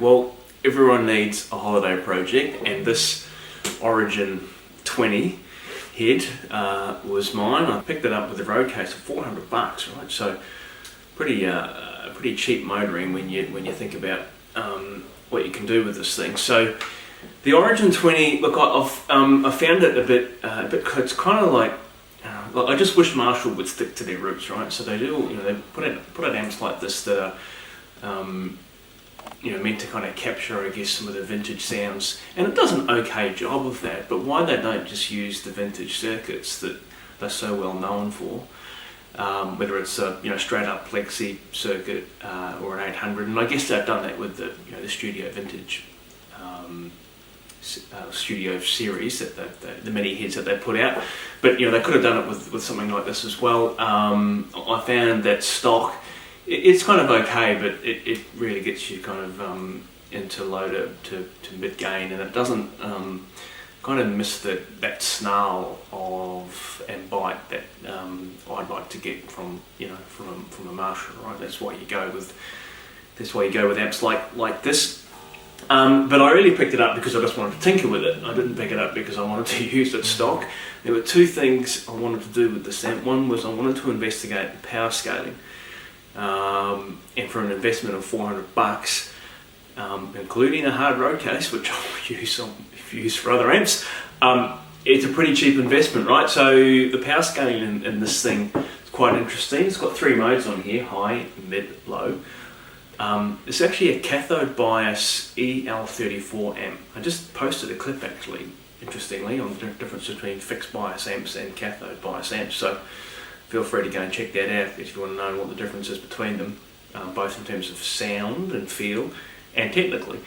Well, everyone needs a holiday project, and this Origin 20 head was mine. I picked it up with a road case for $400, right? So pretty cheap motoring when you think about what you can do with this thing. So the Origin 20, look, I found it a bit. It's kind of like I just wish Marshall would stick to their roots, right? So they do, they put out amps like this that are meant to kind of capture, I guess, some of the vintage sounds, and it does an okay job of that. But why they don't just use the vintage circuits that they're so well known for, whether it's a straight up plexi circuit or an 800, and I guess they've done that with the Studio Vintage Studio series, the mini heads that they put out. But they could have done it with something like this as well. I found that stock, it's kind of okay, but it really gets you kind of into low to mid gain, and it doesn't kind of miss that snarl and bite that I'd like to get from a Marshall, right? That's why you go with amps like this. But I really picked it up because I just wanted to tinker with it. I didn't pick it up because I wanted to use it stock. There were two things I wanted to do with this amp. One was I wanted to investigate the power scaling, and for an investment of $400, including a hard road case, which I'll use for other amps, it's a pretty cheap investment, right? So the power scaling in this thing is quite interesting. It's got 3 modes on here: high, mid, low. It's actually a cathode bias EL34 amp. I just posted a clip, actually, interestingly, on the difference between fixed bias amps and cathode bias amps. So feel free to go and check that out if you want to know what the difference is between them, both in terms of sound and feel and technically.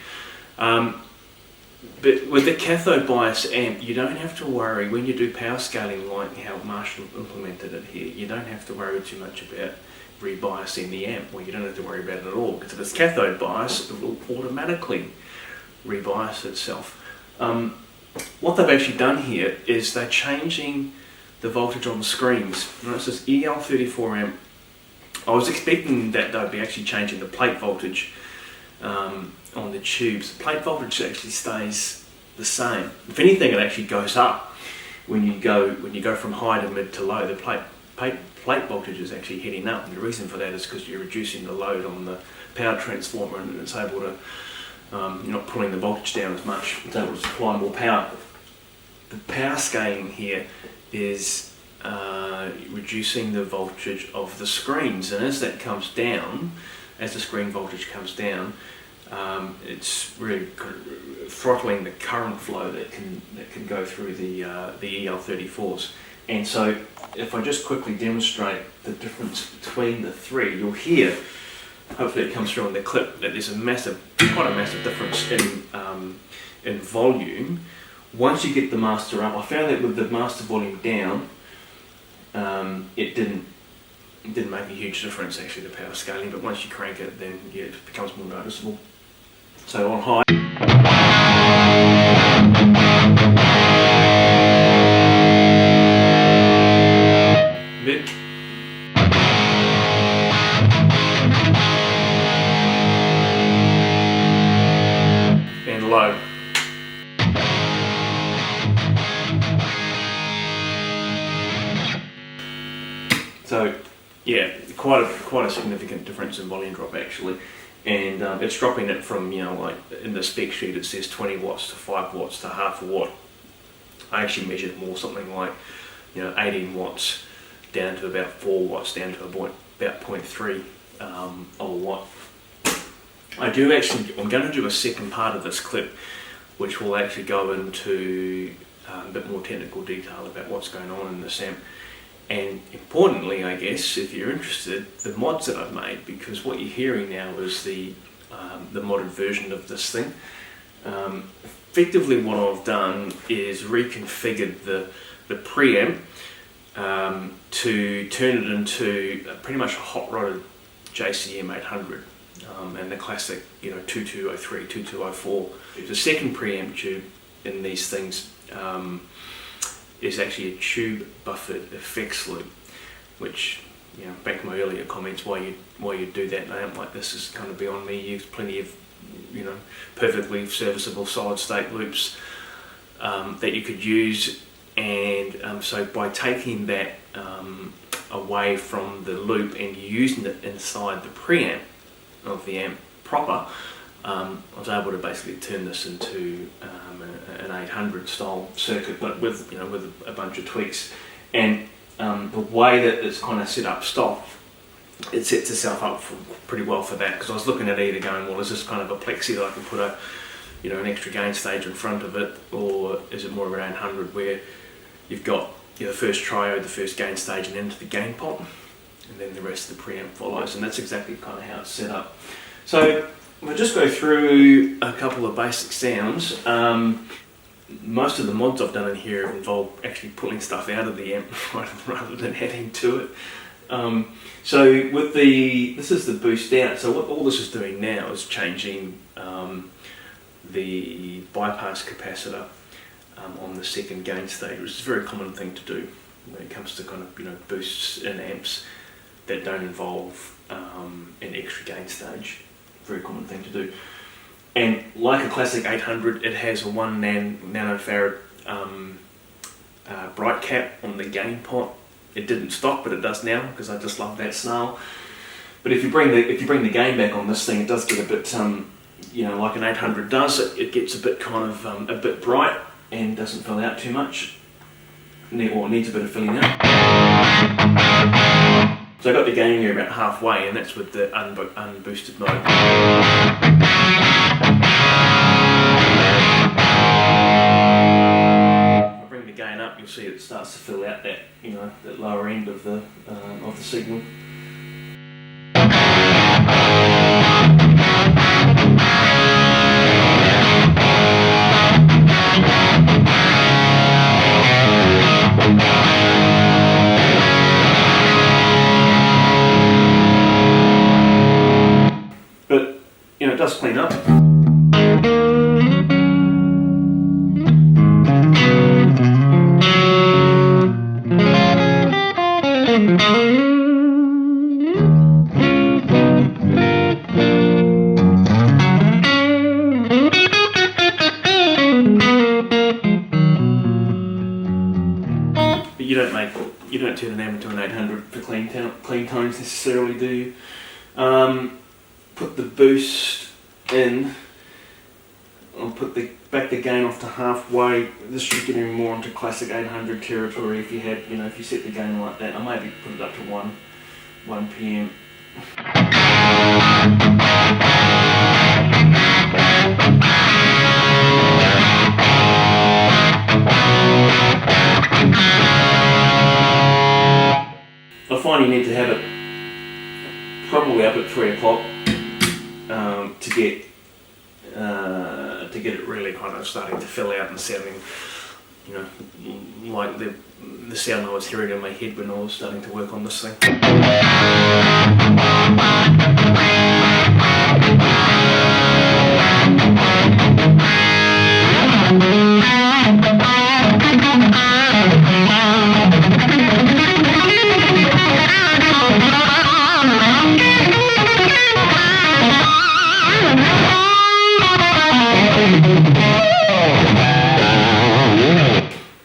But with the cathode bias amp, you don't have to worry when you do power scaling like how Marshall implemented it here. You don't have to worry too much about rebiasing the amp. Well, you don't have to worry about it at all, because if it's cathode bias, it will automatically rebias itself. What they've actually done here is they're changing the voltage on the screens. Notice this EL34 amp. I was expecting that they'd be actually changing the plate voltage on the tubes. The plate voltage actually stays the same. If anything, it actually goes up when you go from high to mid to low. The plate voltage is actually heading up, and the reason for that is because you're reducing the load on the power transformer, and it's able to, you're not pulling the voltage down as much, it's able to supply more power. The power scaling here is reducing the voltage of the screens, and as that comes down, as the screen voltage comes down, it's really throttling the current flow that can go through the EL34s. And so if I just quickly demonstrate the difference between the three, you'll hear, hopefully it comes through on the clip, that there's quite a massive difference in volume. Once you get the master up, I found that with the master volume down, it didn't make a huge difference, actually, the power scaling, but once you crank it, then yeah, it becomes more noticeable. So on high, mid, and low. So yeah, quite a significant difference in volume drop, actually, and it's dropping it from, like in the spec sheet it says 20 watts to 5 watts to half a watt. I actually measured more, something like 18 watts down to about 4 watts, down to about 0.3 of a watt. I'm going to do a second part of this clip, which will actually go into a bit more technical detail about what's going on in this amp. And importantly, I guess, if you're interested, the mods that I've made, because what you're hearing now is the modded version of this thing. Effectively what I've done is reconfigured the preamp to turn it into pretty much a hot-rodded JCM 800 and the classic 2203, 2204. The second preamp tube in these things is actually a tube buffered effects loop, which, back to my earlier comments, why you do that in an amp like this is kind of beyond me. Use plenty of perfectly serviceable solid state loops that you could use. And so by taking that away from the loop and using it inside the preamp of the amp proper, I was able to basically turn this into an 800 style circuit, but with a bunch of tweaks. And the way that it's kind of set up stock, it sets itself up pretty well for that, because I was looking at either going, well, is this kind of a plexi that I can put an extra gain stage in front of it, or is it more of an 800 where you've got the first triode, the first gain stage, and into the gain pot, and then the rest of the preamp follows. And that's exactly kind of how it's set up. So we'll just go through a couple of basic sounds. Most of the mods I've done in here have involved actually pulling stuff out of the amp rather than adding to it. So with this is the boost out. So what all this is doing now is changing the bypass capacitor on the second gain stage, which is a very common thing to do when it comes to kind of boosts in amps that don't involve an extra gain stage. Very common thing to do. And like a classic 800, it has a 1 nanofarad bright cap on the gain pot. It didn't stock, but it does now, because I just love that snarl. But if you bring the gain back on this thing, it does get a bit like an 800 does. It gets a bit kind of a bit bright and doesn't fill out too much. Or it needs a bit of filling out. So I got the gain here about halfway, and that's with the unboosted mode. If I bring the gain up, you'll see it starts to fill out that that lower end of the signal. But it does clean up. But you don't turn an amp into an 800 for clean tones necessarily, do you? Put the boost in. I'll put back the gain off to halfway. This should get him more into classic 800 territory if you had, if you set the gain like that. I maybe put it up to 1 PM. I find you need to have it probably up at 3 o'clock to get it really kind of starting to fill out and sounding, like the sound I was hearing in my head when I was starting to work on this thing.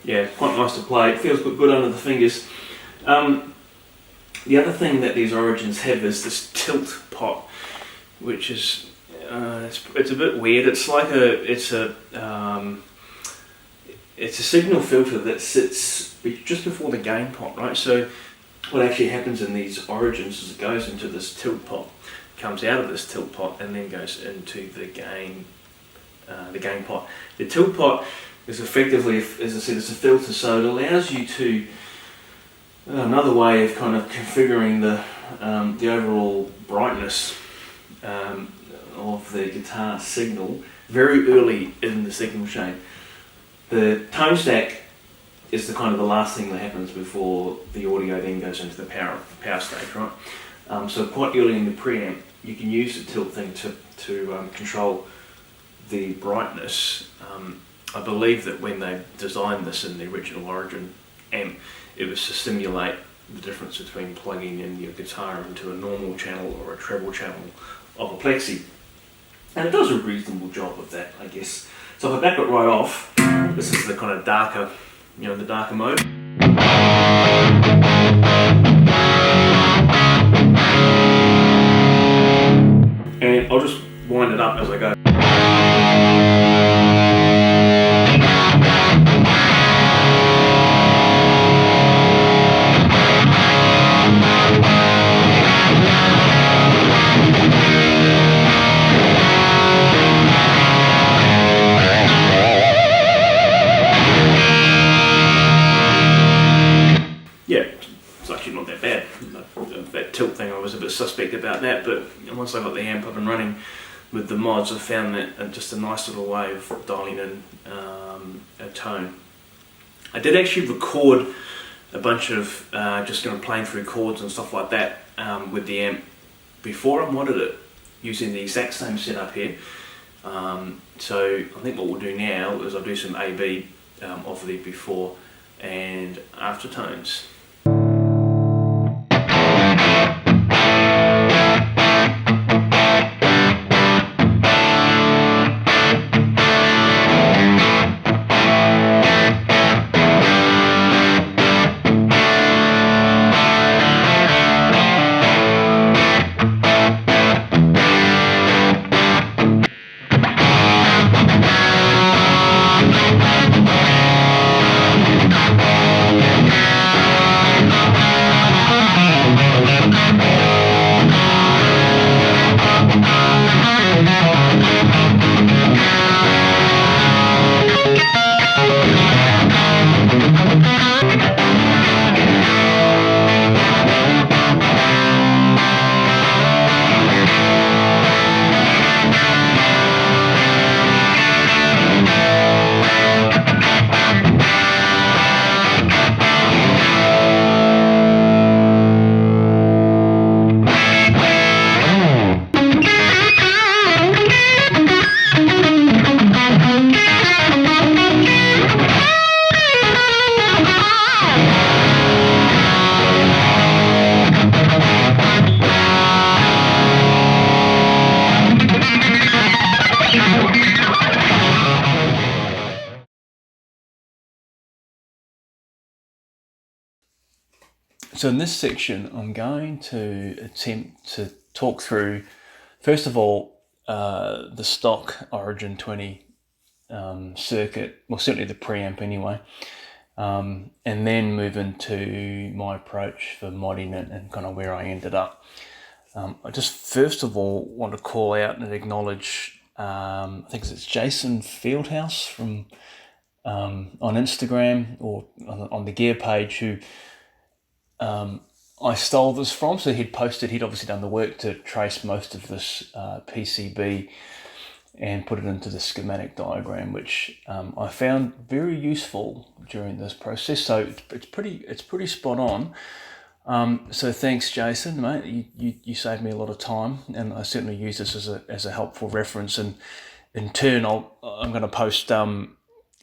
Yeah, quite nice to play. It feels good under the fingers. The other thing that these Origins have is this tilt pot, which is it's a bit weird. It's like it's a signal filter that sits just before the gain pot, right? So what actually happens in these Origins is it goes into this tilt pot, comes out of this tilt pot, and then goes into the gain pot. The tilt pot is effectively, as I said, it's a filter, so it allows you to another way of kind of configuring the overall brightness of the guitar signal very early in the signal chain. The tone stack is the kind of the last thing that happens before the audio then goes into the power stage, right? So quite early in the preamp, you can use the tilt thing to control the brightness. I believe that when they designed this in the original Origin amp, it was to simulate the difference between plugging in your guitar into a normal channel or a treble channel of a plexi. And it does a reasonable job of that, I guess. So if I back it right off, this is the kind of darker, the darker mode. And I'll just wind it up as I go. Yeah, it's actually not that bad. That tilt thing, I was a bit suspect about that, but once I got the amp up and running with the mods, I found that just a nice little way of dialing in a tone. I did actually record a bunch of just playing through chords and stuff like that with the amp before I modded it using the exact same setup here. So I think what we'll do now is I'll do some A/B of the before and after tones. So in this section, I'm going to attempt to talk through, first of all, the stock Origin 20 circuit, well certainly the preamp anyway, and then move into my approach for modding it and kind of where I ended up. I just first of all want to call out and acknowledge, I think it's Jason Fieldhouse from on Instagram or on the gear page, who I stole this from. So he'd obviously done the work to trace most of this PCB and put it into the schematic diagram, which I found very useful during this process. So it's pretty spot on. So thanks, Jason, mate. You saved me a lot of time, and I certainly use this as a helpful reference. And in turn, I'm going to post in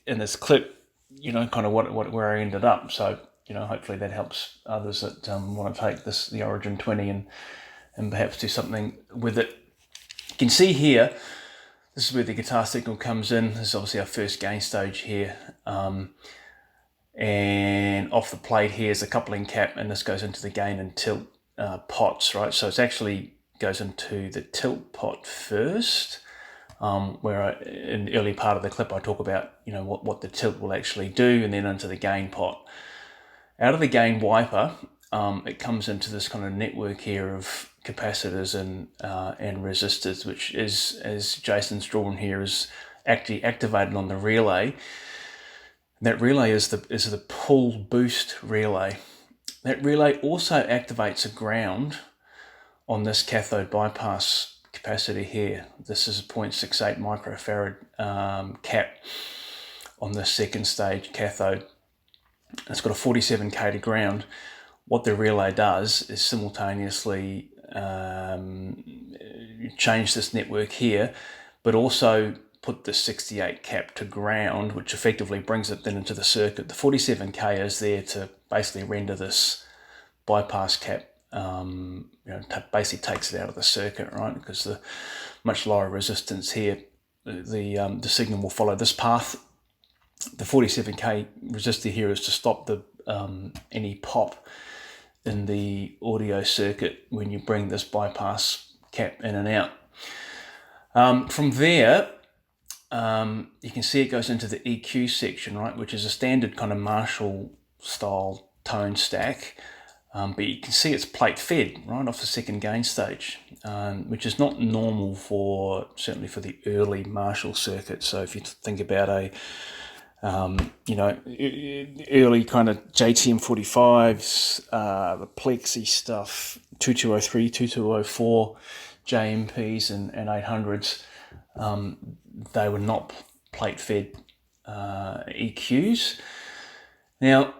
this clip, kind of where I ended up. So hopefully that helps others that want to take the Origin 20 and perhaps do something with it. You can see here, this is where the guitar signal comes in. This is obviously our first gain stage here. And off the plate here is a coupling cap, and this goes into the gain and tilt pots, right? So it actually goes into the tilt pot first, where in the early part of the clip I talk about what the tilt will actually do, and then into the gain pot. Out of the gain wiper, it comes into this kind of network here of capacitors and resistors, which is, as Jason's drawn here, is actually activated on the relay. That relay is the pull boost relay. That relay also activates a ground on this cathode bypass capacitor here. This is a 0.68 microfarad cap on the second stage cathode. It's got a 47k to ground. What the relay does is simultaneously change this network here, but also put the 68 cap to ground, which effectively brings it then into the circuit. The 47k is there to basically render this bypass cap, basically takes it out of the circuit, right? Because much lower resistance here, the signal will follow this path. The 47k resistor here is to stop the any pop in the audio circuit when you bring this bypass cap in and out. From there, you can see it goes into the EQ section, right, which is a standard kind of Marshall style tone stack, but you can see it's plate fed right off the second gain stage, which is not normal certainly for the early Marshall circuit. So if you think about a early kind of JTM 45s, the Plexi stuff, 2203, 2204, JMPs and 800s, they were not plate fed EQs. Now,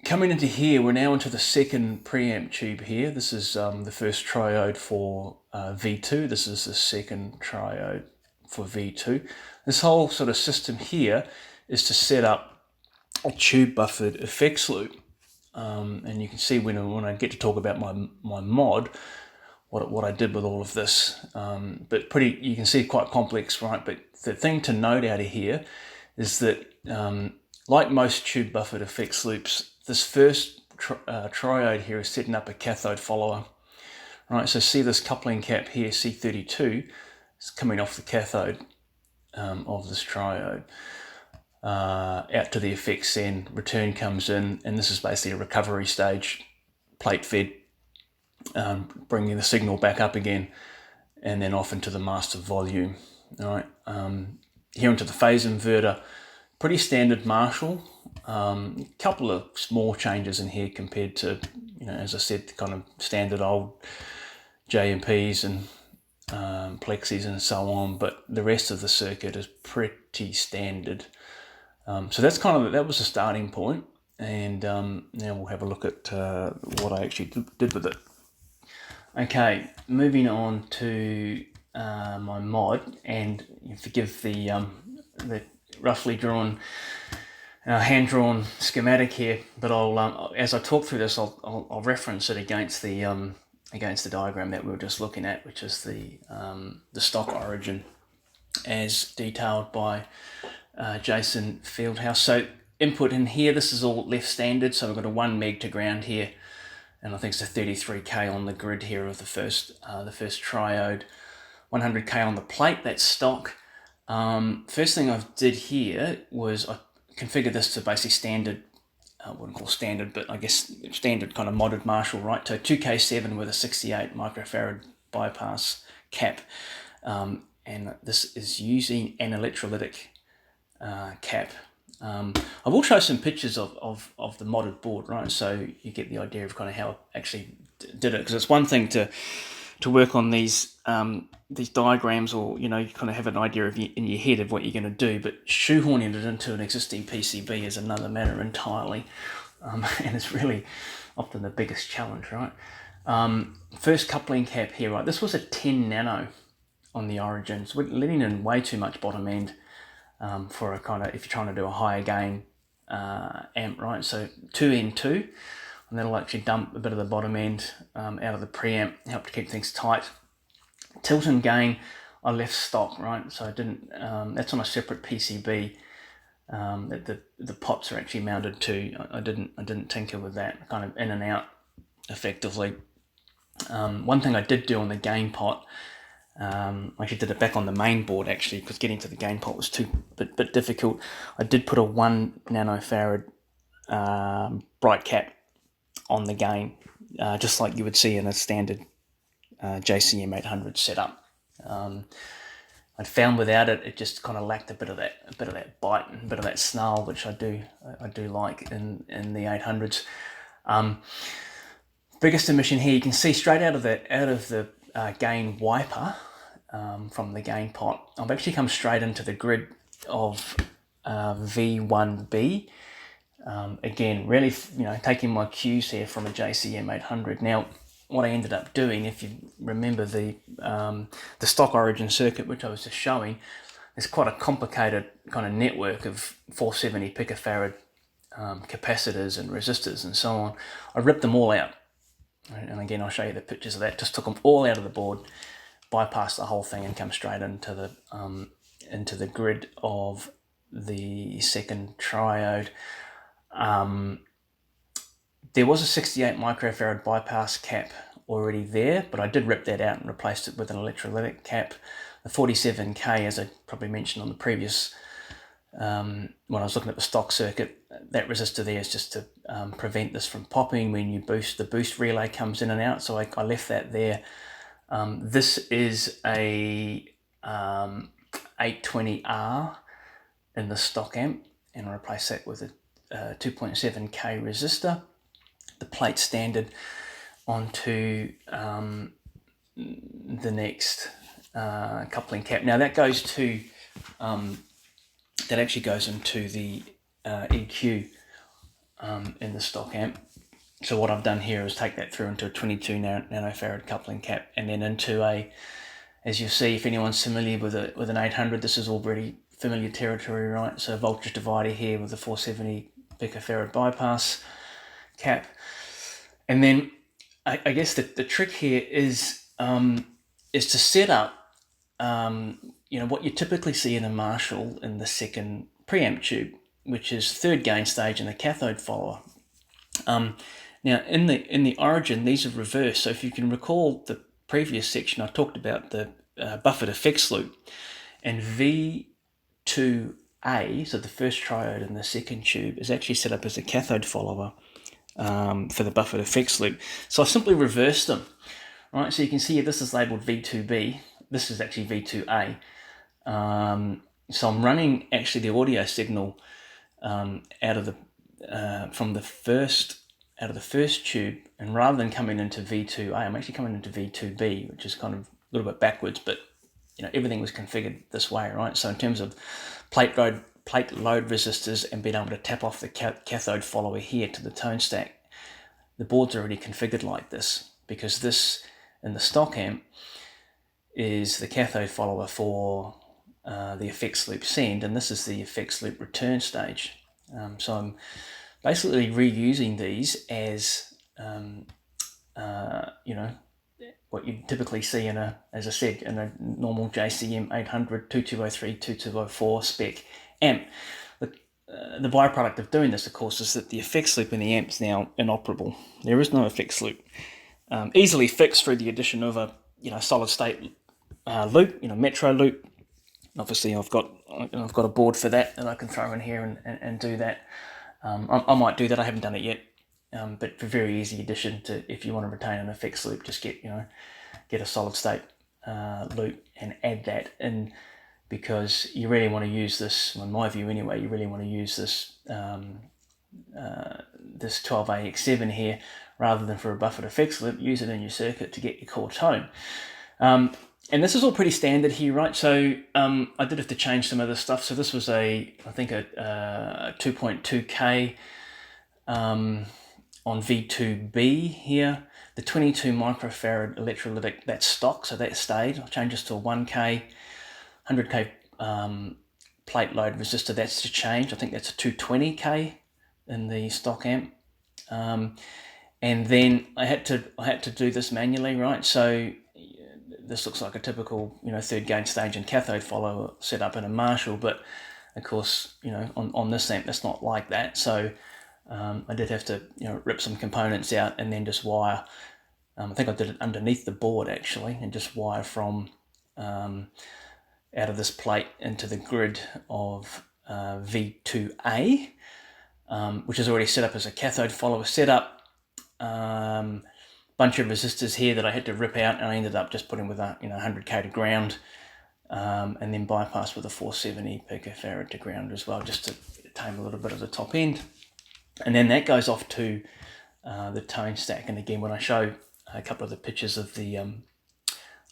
coming into here, we're now into the second preamp tube here. This is the first triode for V2. This is the second triode for V2. This whole sort of system here is to set up a tube buffered effects loop. And you can see when I get to talk about my mod, what I did with all of this. But you can see quite complex, right? But the thing to note out of here is that like most tube buffered effects loops, this first triode here is setting up a cathode follower. Right, so see this coupling cap here, C32, is coming off the cathode of this triode. Out to the effects end, return comes in, and this is basically a recovery stage, plate fed, bringing the signal back up again, and then off into the master volume. All right, here into the phase inverter, pretty standard Marshall. Couple of small changes in here compared to, as I said, the kind of standard old JMPs and Plexis and so on, but the rest of the circuit is pretty standard. So that was the starting point, and now we'll have a look at what I actually did with it. Okay, moving on to my mod, and forgive the roughly drawn, hand-drawn schematic here, but I'll as I talk through this, I'll reference it against the diagram that we were just looking at, which is the stock origin as detailed by Jason Fieldhouse. So input in here, this is all left standard, so we've got a 1 meg to ground here, and I think it's a 33k on the grid here of the first triode, 100k on the plate, that's stock. First thing I did here was I configured this to basically standard, I wouldn't call standard, but I guess standard kind of modded Marshall, right? So 2K7 with a 68 microfarad bypass cap, and this is using an electrolytic cap. I will show some pictures of the modded board, right? So you get the idea of kind of how I actually did it, because it's one thing to work on these diagrams, or you kind of have an idea in your head of what you're going to do, but shoehorning it into an existing PCB is another matter entirely, and it's really often the biggest challenge, right? First coupling cap here, right? This was a 10 nano on the origins. We're letting in way too much bottom end for a kind of, if you're trying to do a higher gain amp, right? So 2N2, and that'll actually dump a bit of the bottom end out of the preamp, help to keep things tight. Tilt and gain, I left stock, right? So I didn't, that's on a separate PCB that the pots are actually mounted to. I didn't tinker with that, kind of in and out effectively. One thing I did do on the gain pot, I actually did it back on the main board actually, because getting to the gain pot was too bit difficult. I did put a 1 nanofarad bright cap on the gain, just like you would see in a standard JCM 800 setup. I found without it, it just kind of lacked a bit of that bite and a bit of that snarl, which I do like in the 800s. Biggest emission here, you can see straight out of the gain wiper from the gain pot. I've actually come straight into the grid of V1B. Again, really, taking my cues here from a JCM 800. Now, what I ended up doing, if you remember the stock origin circuit, which I was just showing, is quite a complicated kind of network of 470 picofarad capacitors and resistors and so on. I ripped them all out. And again, I'll show you the pictures of that. Just took them all out of the board, bypass the whole thing and come straight into the grid of the second triode. There was a 68 microfarad bypass cap already there, but I did rip that out and replaced it with an electrolytic cap. The 47K, as I probably mentioned on the previous, when I was looking at the stock circuit, that resistor there is just to prevent this from popping when you boost. The boost relay comes in and out, so I left that there. This is a 820R in the stock amp, and I replaced that with a 2.7K resistor. The plate standard onto the next coupling cap. Now that goes to that actually goes into the EQ in the stock amp. So what I've done here is take that through into a 22 nanofarad coupling cap, and then into a, as you see, if anyone's familiar with an 800, this is already familiar territory, right? So voltage divider here with the 470 picofarad bypass cap. And then I guess the trick here is to set up what you typically see in a Marshall in the second preamp tube, which is third gain stage and a cathode follower. Now in the origin, these are reversed. So if you can recall the previous section, I talked about the buffered effects loop, and V2A, so the first triode in the second tube, is actually set up as a cathode follower for the buffered effects loop. So I simply reversed them, right? So you can see this is labeled V2B. This is actually V2A. So I'm running actually the audio signal out of the first tube, and rather than coming into V2A, I'm actually coming into V2B, which is kind of a little bit backwards, but everything was configured this way, right? So in terms of plate load resistors and being able to tap off the cathode follower here to the tone stack, the board's already configured like this, because this in the stock amp is the cathode follower for the effects loop send, and this is the effects loop return stage. So I'm basically reusing these as what you typically see in a normal JCM 800, 2203, 2204 spec amp. The byproduct of doing this, of course, is that the effects loop in the amp is now inoperable. There is no effects loop. Easily fixed through the addition of a solid state loop, metro loop. Obviously, I've got a board for that I can throw in here and do that. I might do that. I haven't done it yet, but for very easy addition to, if you want to retain an effects loop, just get a solid state loop and add that in, because you really want to use this. In my view, anyway, you really want to use this this 12AX7 here rather than for a buffered effects loop. Use it in your circuit to get your core tone. And this is all pretty standard here, right? So I did have to change some other stuff. So this was I think a 2.2K on V2B here. The 22 microfarad electrolytic, that's stock, so that stayed. I'll change this to a 1K, 100K plate load resistor, that's to change. I think that's a 220K in the stock amp. And then I had to do this manually, right? So this looks like a typical, third gain stage and cathode follower set up in a Marshall, but of course, on this amp, that's not like that. So I did have to, rip some components out and then just wire. I think I did it underneath the board actually, and just wire from out of this plate into the grid of V2A, which is already set up as a cathode follower setup. Bunch of resistors here that I had to rip out, and I ended up just putting with a 100K to ground, and then bypass with a 470 picofarad to ground as well, just to tame a little bit of the top end. And then that goes off to the tone stack. And again, when I show a couple of the pictures of the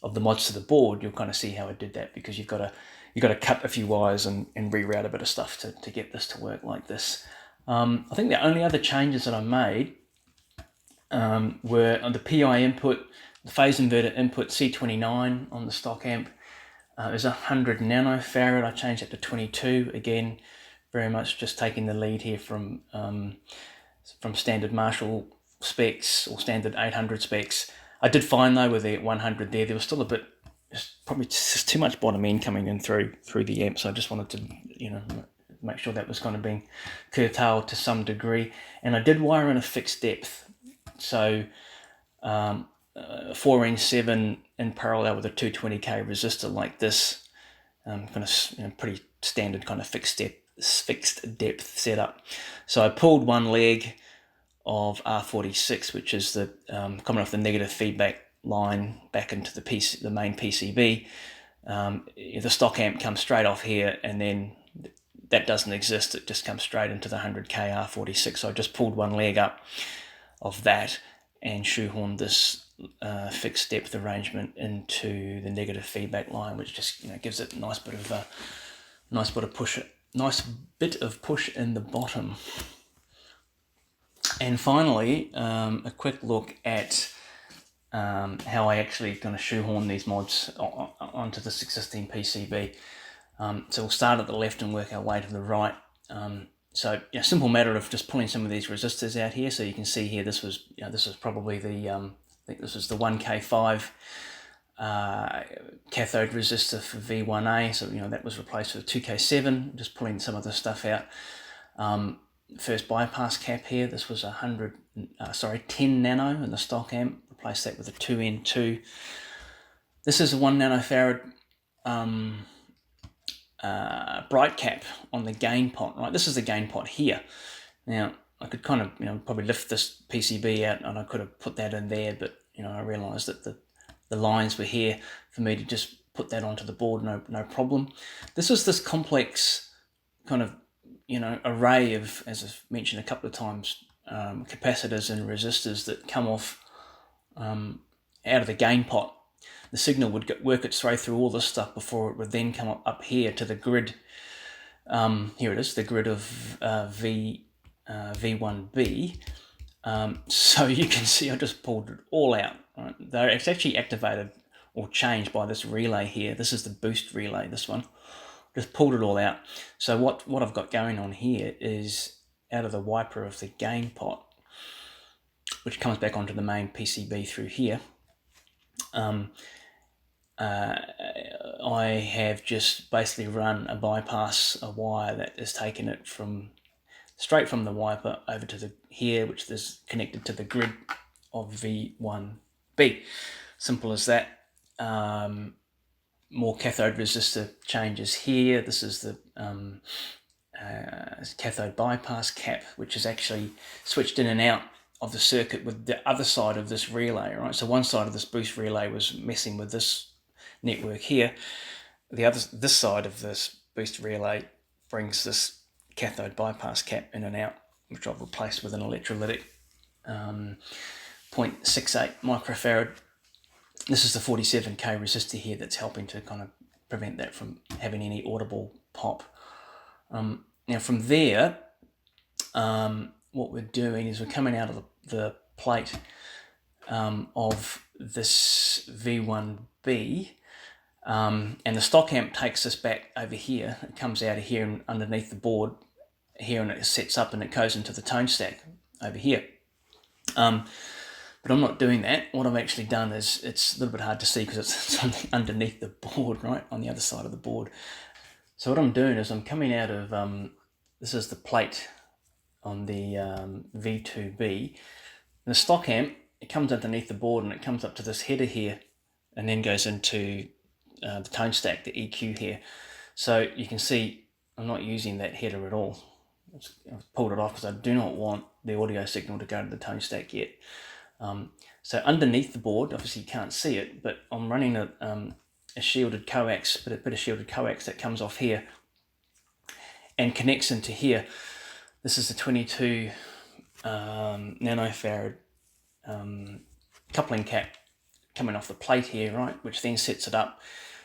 mods to the board, you'll kind of see how I did that, because you've got to cut a few wires and reroute a bit of stuff to get this to work like this. I think the only other changes that I made were on the PI input, the phase inverter input C29 on the stock amp is 100 nanofarad. I changed it to 22. Again, very much just taking the lead here from standard Marshall specs or standard 800 specs. I did find though with the 100 there was still a bit probably just too much bottom end coming in through the amp. So I just wanted to, make sure that was kind of being curtailed to some degree. And I did wire in a fixed depth. So 4N7 in parallel with a 220k resistor like this, kind of pretty standard kind of fixed depth setup. So I pulled one leg of R46, which is the coming off the negative feedback line back into the main PCB. The stock amp comes straight off here, and then that doesn't exist. It just comes straight into the 100k R46. So I just pulled one leg up of that and shoehorned this fixed depth arrangement into the negative feedback line, which just gives it a nice bit of push in the bottom. And finally, a quick look at how I actually going to shoehorn these mods onto this existing PCB. So we'll start at the left and work our way to the right. So simple matter of just pulling some of these resistors out here. So you can see here, this was probably the I think this was the 1K5 cathode resistor for V1A. So that was replaced with 2K7. Just pulling some of the stuff out. First bypass cap here. This was 10 nano in the stock amp. Replace that with a 2N2. This is a 1 nanofarad bright cap on the gain pot, right? This is the gain pot here. Now, I could kind of, probably lift this PCB out and I could have put that in there, but, I realized that the lines were here for me to just put that onto the board, no problem. This is this complex kind of, array of, as I've mentioned a couple of times, capacitors and resistors that come off out of the gain pot. The signal would work its way through all this stuff before it would then come up here to the grid. Here it is, the grid of V1B. So you can see I just pulled it all out. Right? It's actually activated or changed by this relay here. This is the boost relay, this one. Just pulled it all out. So what I've got going on here is out of the wiper of the gain pot, which comes back onto the main PCB through here. I have just basically run a wire that has taken it straight from the wiper over to here, which is connected to the grid of V1B. Simple as that. More cathode resistor changes here. This is the cathode bypass cap, which is actually switched in and out of the circuit with the other side of this relay, right? So one side of this boost relay was messing with this network here. This side of this boost relay brings this cathode bypass cap in and out, which I've replaced with an electrolytic 0.68 microfarad. This is the 47k resistor here that's helping to kind of prevent that from having any audible pop. Now from there, what we're doing is we're coming out of the plate of this V1B, and the stock amp takes us back over here. It comes out of here and underneath the board here, and it sets up and it goes into the tone stack over here. But I'm not doing that. What I've actually done is, it's a little bit hard to see because it's underneath the board, right, on the other side of the board. So what I'm doing is I'm coming out of, this is the plate on the V2B. The stock amp, it comes underneath the board and it comes up to this header here and then goes into the tone stack, the EQ here. So you can see I'm not using that header at all. I've pulled it off because I do not want the audio signal to go to the tone stack yet. So underneath the board, obviously you can't see it, but I'm running a shielded coax, but a bit of shielded coax that comes off here and connects into here. This is the 22 nanofarad coupling cap coming off the plate here, right, which then sets it up,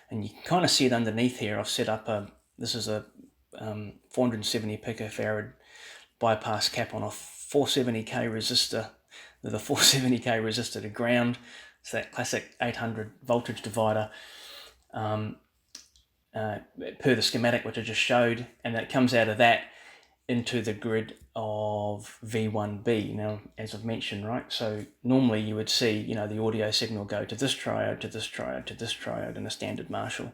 and you can kind of see it underneath here. I've set up this is a 470 picofarad bypass cap on a 470k resistor, with a 470k resistor to ground. It's that classic 800 voltage divider per the schematic which I just showed, and that comes out of that into the grid of V1B. Now, as I've mentioned, right, so normally you would see, you know, the audio signal go to this triode, to this triode, to this triode in a standard Marshall.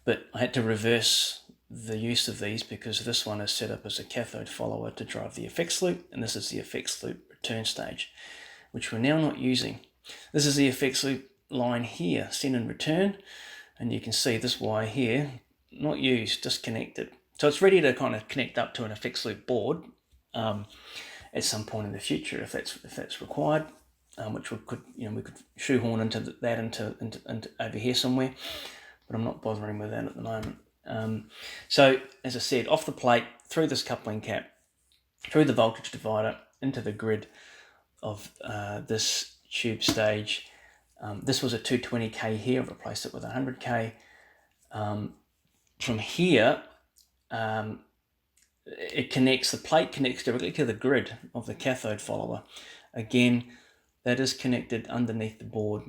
But I had to reverse the use of these because this one is set up as a cathode follower to drive the effects loop, and this is the effects loop return stage, which we're now not using. This is the effects loop line here, send and return, and you can see this wire here, not used, disconnected. So it's ready to kind of connect up to an effects loop board at some point in the future if that's required, which we could shoehorn into that into over here somewhere, but I'm not bothering with that at the moment. So as I said, off the plate, through this coupling cap, through the voltage divider, into the grid of this tube stage. This was a 220k here, I've replaced it with 100k. From here, the plate connects directly to the grid of the cathode follower. Again, that is connected underneath the board.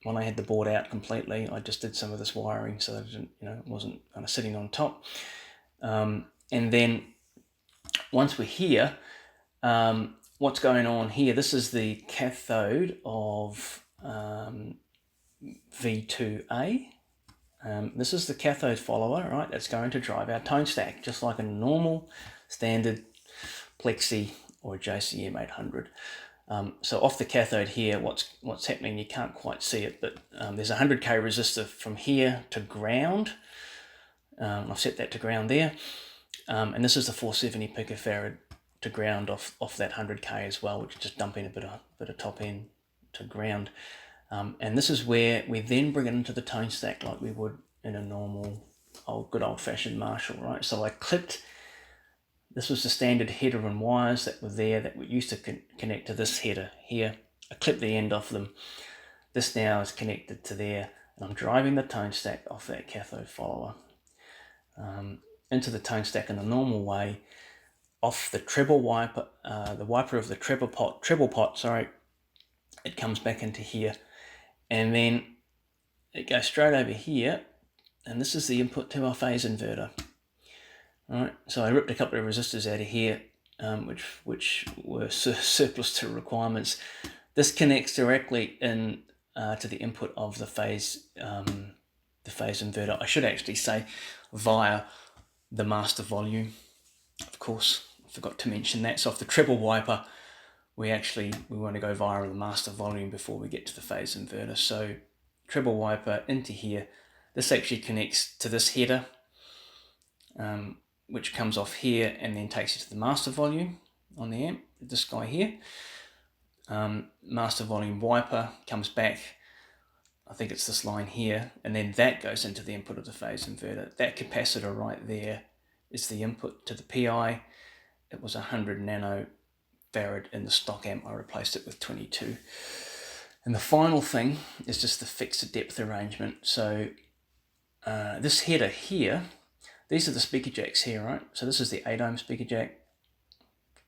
When I had the board out completely, I just did some of this wiring so that it wasn't kind of sitting on top. And then once we're here, what's going on here? This is the cathode of V2A. This is the cathode follower, right? That's going to drive our tone stack, just like a normal standard Plexi or JCM 800. So off the cathode here, what's happening? You can't quite see it, but there's a 100k resistor from here to ground. I've set that to ground there, and this is the 470 picofarad to ground off that 100k as well, which is just dumping a bit of top end to ground. And this is where we then bring it into the tone stack like we would in a normal good old-fashioned Marshall, right? So I clipped, this was the standard header and wires that were there that we used to connect to this header here. I clipped the end off them. This now is connected to there, and I'm driving the tone stack off that cathode follower into the tone stack in a normal way, off the treble wiper, the wiper of the treble pot, it comes back into here, and then it goes straight over here, and this is the input to our phase inverter. All right, so I ripped a couple of resistors out of here, which were surplus to requirements. This connects directly in to the input of the phase inverter. I should actually say via the master volume. Of course, I forgot to mention that. So off the treble wiper, we want to go via the master volume before we get to the phase inverter. So treble wiper into here. This actually connects to this header, which comes off here and then takes you to the master volume on the amp, this guy here. Master volume wiper comes back, I think it's this line here, and then that goes into the input of the phase inverter. That capacitor right there is the input to the PI. It was 100 nanofarad in the stock amp. I replaced it with 22. And the final thing is just the fixed depth arrangement. So this header here, these are the speaker jacks here, right? So this is the 8 ohm speaker jack.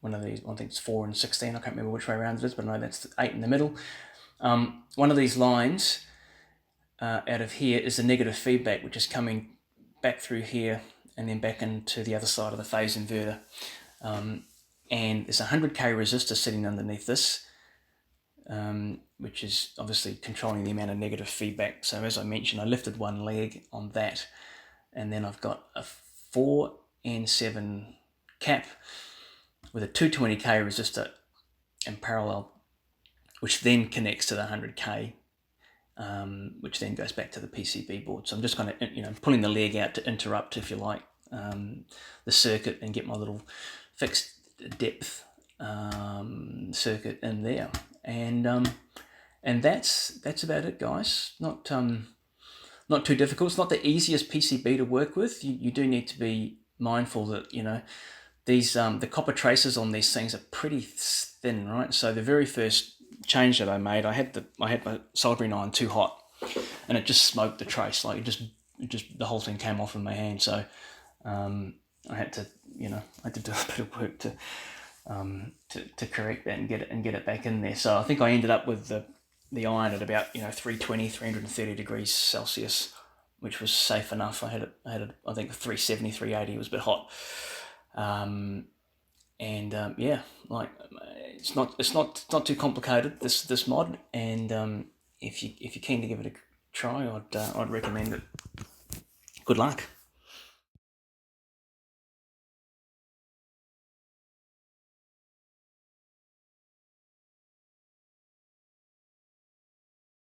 One of these, I think it's 4 and 16. I can't remember which way around it is, but I know that's the 8 in the middle. One of these lines out of here is the negative feedback, which is coming back through here and then back into the other side of the phase inverter. And there's a 100k resistor sitting underneath this, which is obviously controlling the amount of negative feedback. So as I mentioned, I lifted one leg on that, and then I've got a 4N7 cap with a 220k resistor in parallel, which then connects to the 100k, which then goes back to the PCB board. So I'm just kind of pulling the leg out to interrupt, if you like, the circuit and get my little fixed depth circuit in there, and that's about it, guys. Not too difficult. It's not the easiest PCB to work with. You do need to be mindful that these the copper traces on these things are pretty thin, right? So the very first change that I made, I had my soldering iron too hot, and it just smoked the trace. Like it just the whole thing came off in my hand. So I had to do a bit of work to correct that and get it back in there. So I think I ended up with the iron at about 320, 330 degrees Celsius, which was safe enough. I had it I think 370, 380 was a bit hot. And yeah, like it's not too complicated, this mod, and if you're keen to give it a try, I'd recommend it. Good luck.